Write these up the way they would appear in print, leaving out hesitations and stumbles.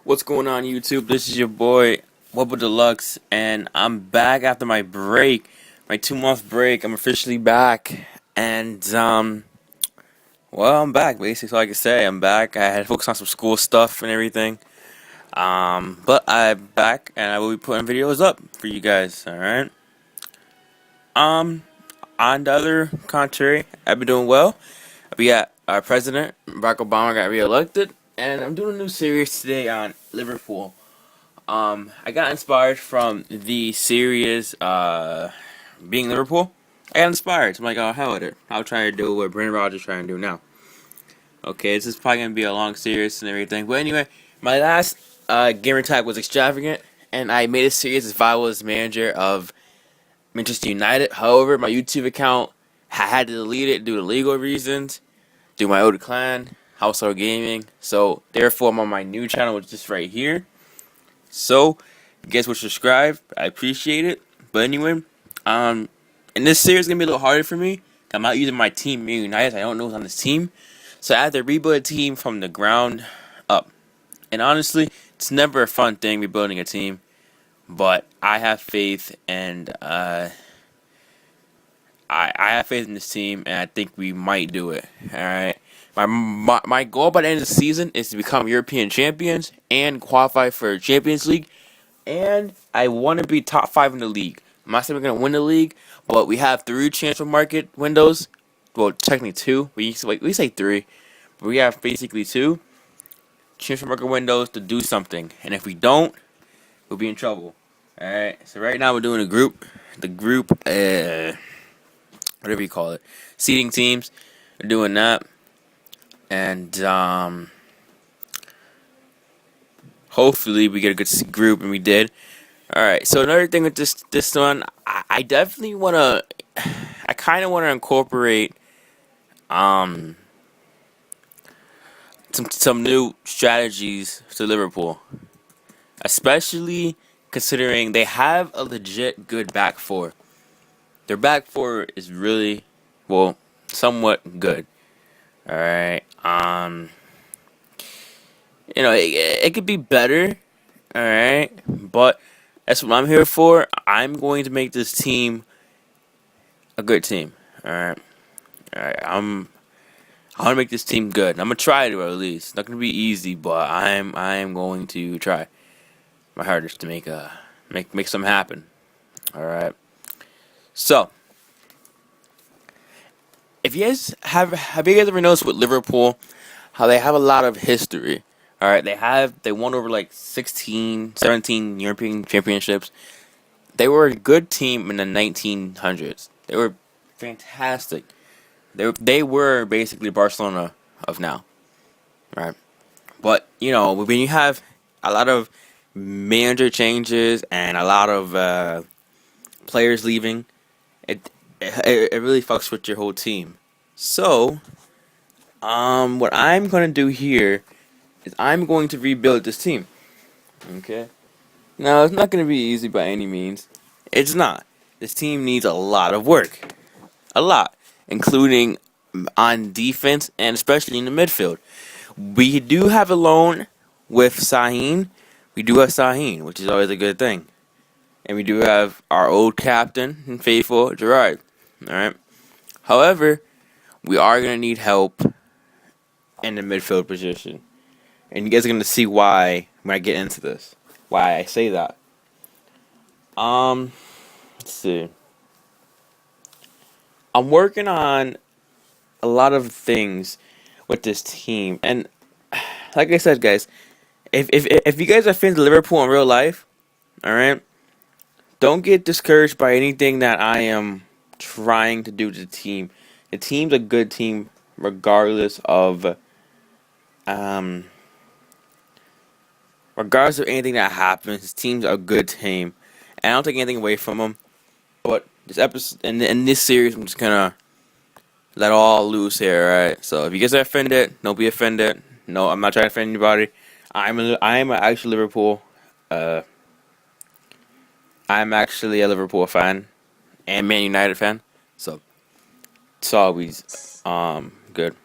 What's going on, YouTube? This is your boy Wubba Deluxe, and I'm back after my break, my 2 month break. I'm officially back, and well, I'm back. Basically, all I can say, I'm back. I had to focus on some school stuff and everything, but I'm back, and I will be putting videos up for you guys. All right. Um, on the other contrary, I've been doing well. We got our president, Barack Obama, got reelected, and I'm doing a new series today on Liverpool. I got inspired from the series, being Liverpool. I got inspired. So I'm like, oh, hell with it. I'll try to do what Brandon Rodgers trying to do now. Okay, this is probably going to be a long series and everything. But anyway, my last gamer tag was extravagant, and I made a series if I was manager of Manchester United. However, my YouTube account, I had to delete it due to legal reasons, due to my old clan, Household Gaming. So, therefore, I'm on my new channel, which is just right here. So, if you guys would subscribe, I appreciate it. But anyway, and this series is gonna be a little harder for me. I'm not using my team Man United. I don't know who's on this team, so I have to rebuild a team from the ground up. And honestly, it's never a fun thing rebuilding a team, but I have faith, and I have faith in this team, and I think we might do it. All right. My goal by the end of the season is to become European champions and qualify for Champions League, and I want to be top 5 in the league. I'm not saying we're gonna win the league, but we have 3 transfer market windows. Well, technically 2. We say 3, but we have basically 2 transfer market windows to do something. And if we don't, we'll be in trouble. All right. So right now we're doing the group, whatever you call it, seeding teams. We're doing that, and hopefully we get a good group, and we did. All right. So another thing with this one, I definitely wanna, I kind of wanna incorporate um some new strategies to Liverpool, especially considering they have a legit good back four. Their back four is really, well, somewhat good. All right. It could be better. All right, but that's what I'm here for. I'm going to make this team a good team. All right. All right. I want to make this team good. I'm gonna try to, at least. It's not gonna be easy, but I am going to try my hardest to make something happen. All right. So, if you guys have you guys ever noticed with Liverpool how they have a lot of history? All right, they won over like 16, 17 European championships. They were a good team in the 1900s. They were fantastic. They were basically Barcelona of now, right? But when you have a lot of manager changes and a lot of players leaving, it really fucks with your whole team. So, what I'm gonna do here is I'm going to rebuild this team. Okay. Now it's not gonna be easy by any means. It's not. This team needs a lot of work, a lot, including on defense and especially in the midfield. We do have a loan with Sahin. We do have Sahin, which is always a good thing. And we do have our old captain and faithful, Gerard. Alright? However, we are going to need help in the midfield position. And you guys are going to see why when I get into this. Why I say that. Let's see. I'm working on a lot of things with this team. And like I said, guys, if you guys are fans of Liverpool in real life, alright, don't get discouraged by anything that I am trying to do to the team. The team's a good team regardless of anything that happens. This team's a good team, and I don't take anything away from them. But this episode in this series, I'm just gonna let all loose here, alright? So if you guys are offended, don't be offended. No, I'm not trying to offend anybody. I'm actually Liverpool. I'm actually a Liverpool fan and Man United fan, so it's always good.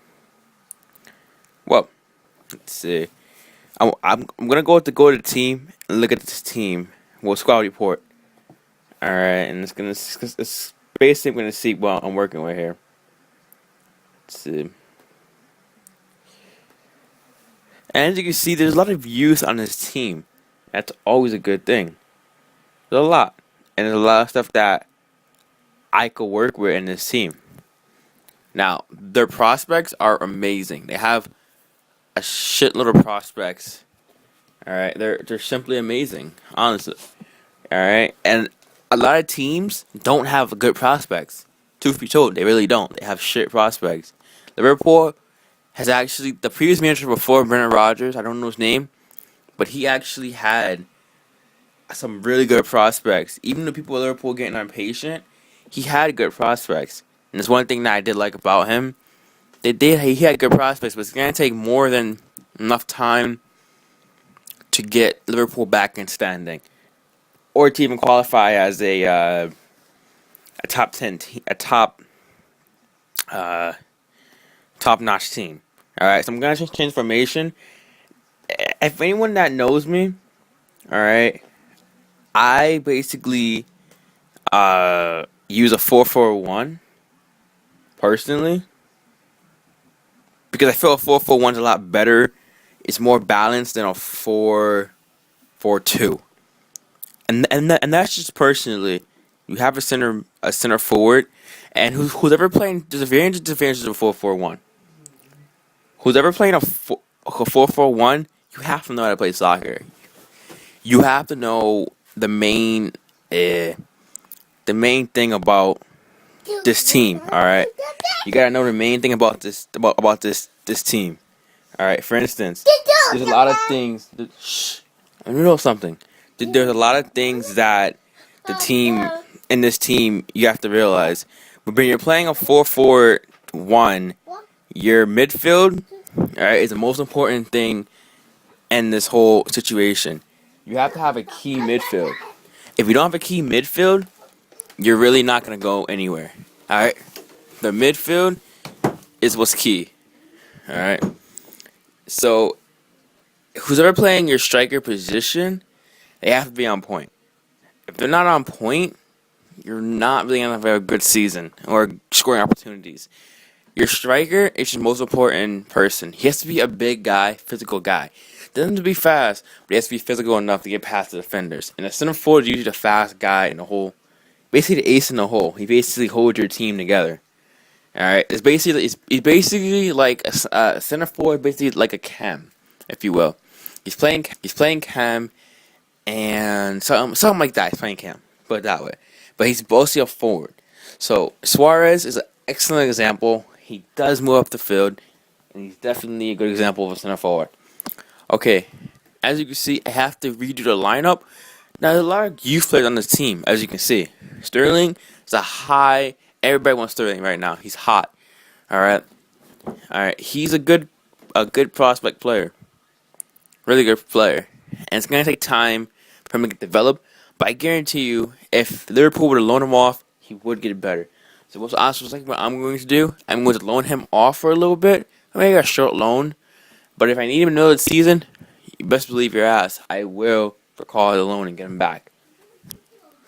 Well, let's see. I'm gonna go to the team and look at this team. Well, squad report. All right, and it's basically gonna see what I'm working with here. Let's see. And as you can see, there's a lot of youth on this team. That's always a good thing. There's a lot, and there's a lot of stuff that I could work with in this team. Now, their prospects are amazing. They have a shitload of prospects. All right, they're simply amazing, honestly. All right, and a lot of teams don't have good prospects. Truth be told, they really don't. They have shit prospects. Liverpool has actually the previous manager before Brendan Rodgers. I don't know his name, but he actually had some really good prospects. Even the people at Liverpool getting impatient, he had good prospects. And there's one thing that I did like about him. He had good prospects, but it's gonna take more than enough time to get Liverpool back in standing, or to even qualify as a top 10 uh, top notch team. All right, so I'm gonna change formation. If anyone that knows me, all right, I basically use a 4-4-1 personally because I feel a 4-4-1 is a lot better. It's more balanced than a 4-4-2, and that's just personally. You have a center forward, and who's ever playing. There's advantages and disadvantages of 4-4-1. Who's ever playing a 4-4-1, you have to know how to play soccer. You have to know the main thing about this team. All right, you gotta know the main thing about this team. All right. For instance, there's a lot of things. Shh. I know something. There's a lot of things that the team in this team you have to realize. But when you're playing a 4-4-1, your midfield, all right, is the most important thing in this whole situation. You have to have a key midfield. If you don't have a key midfield, you're really not gonna go anywhere. All right, the midfield is what's key. All right, so who's ever playing your striker position, they have to be on point. If they're not on point, you're not really gonna have a good season or scoring opportunities. Your striker is your most important person. He has to be a big guy, physical guy. Doesn't have to be fast, but he has to be physical enough to get past the defenders. And the center forward is usually the fast guy in the hole, basically the ace in the hole. He basically holds your team together. All right, it's basically like a center forward, basically like a cam, if you will. He's playing cam and something like that. He's playing cam, put it that way. But he's mostly a forward. So Suarez is an excellent example. He does move up the field, and he's definitely a good example of a center forward. Okay, as you can see, I have to redo the lineup. Now, there's a lot of youth players on this team, as you can see. Sterling is a high. Everybody wants Sterling right now. He's hot. All right. He's a good prospect player. Really good player. And it's gonna take time for him to get developed. But I guarantee you, if Liverpool were to loan him off, he would get better. So what's honestly what I'm going to do? I'm going to loan him off for a little bit. I mean, a short loan. But if I need him another season, you best believe your ass, I will recall the loan and get him back.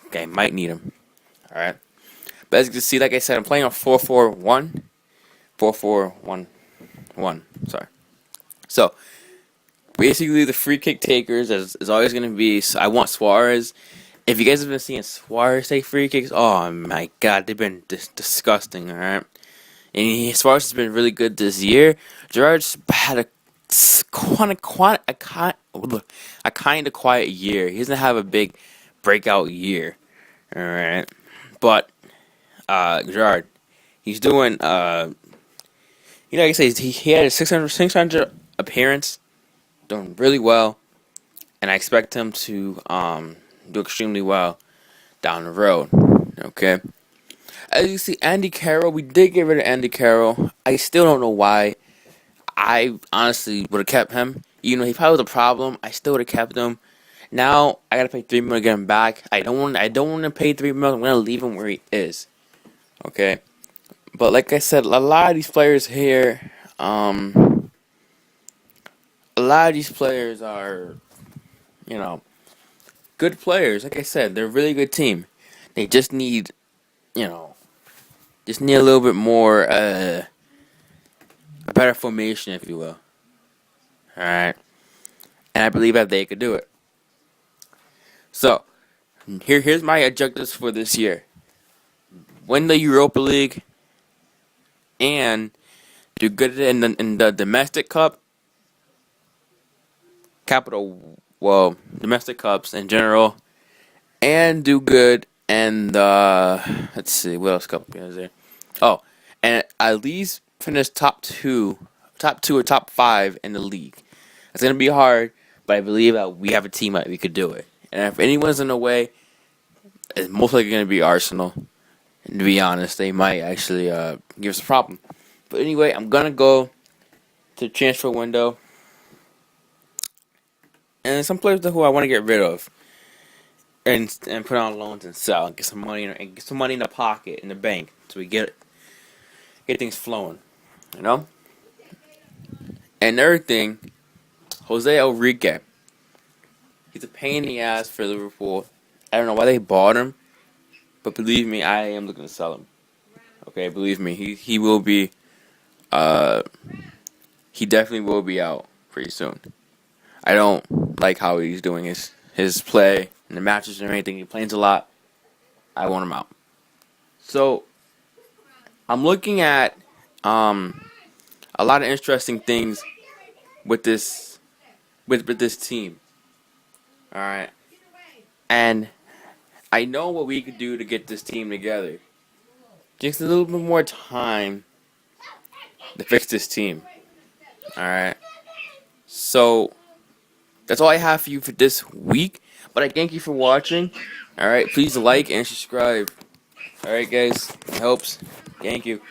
Okay, I might need him. All right. But as you can see, like I said, I'm playing a 4-4-1. 4-4-1-1. Sorry. So, basically, the free kick takers is always going to be. I want Suarez. If you guys have been seeing Suarez take free kicks, oh my god, they've been disgusting, alright? And Suarez has been really good this year. Gerrard's had a kind of quiet year. He doesn't have a big breakout year, alright? But, Gerrard, he's doing, like I said, he had a 600 appearance, doing really well, and I expect him to, do extremely well down the road. Okay. As you see, Andy Carroll, we did get rid of Andy Carroll. I still don't know why. I honestly would have kept him. Even though he probably was a problem, I still would have kept him. Now I gotta pay $3 million to get him back. I don't want to pay $3 million. I'm gonna leave him where he is. Okay. But like I said, a lot of these players here, a lot of these players are, you know, good players. Like I said, they're a really good team. They just need, you know, just need a little bit more, a better formation, if you will. All right, and I believe that they could do it. So here's my objectives for this year: win the Europa League and do good in the domestic cup, domestic cups in general, and do good in the, let's see, what else cup is there? Oh, and at least finish top two or top five in the league. It's gonna be hard, but I believe that we have a team that we could do it. And if anyone's in the way, it's most likely gonna be Arsenal. And to be honest, they might actually give us a problem. But anyway, I'm gonna go to the transfer window, and some players who I want to get rid of, and put on loans and sell, and get some money in the pocket in the bank, so we get things flowing, you know. And another thing, Jose Enrique, he's a pain in the ass for Liverpool. I don't know why they bought him, but believe me, I am looking to sell him. Okay, believe me, he will be. Uh, he definitely will be out pretty soon. I don't like how he's doing his play in the matches and anything. He plays a lot. I want him out. So I'm looking at a lot of interesting things with this team. All right, and I know what we could do to get this team together. Just a little bit more time to fix this team. All right. So that's all I have for you for this week. But I thank you for watching. All right. Please like and subscribe. All right, guys. It helps. Thank you.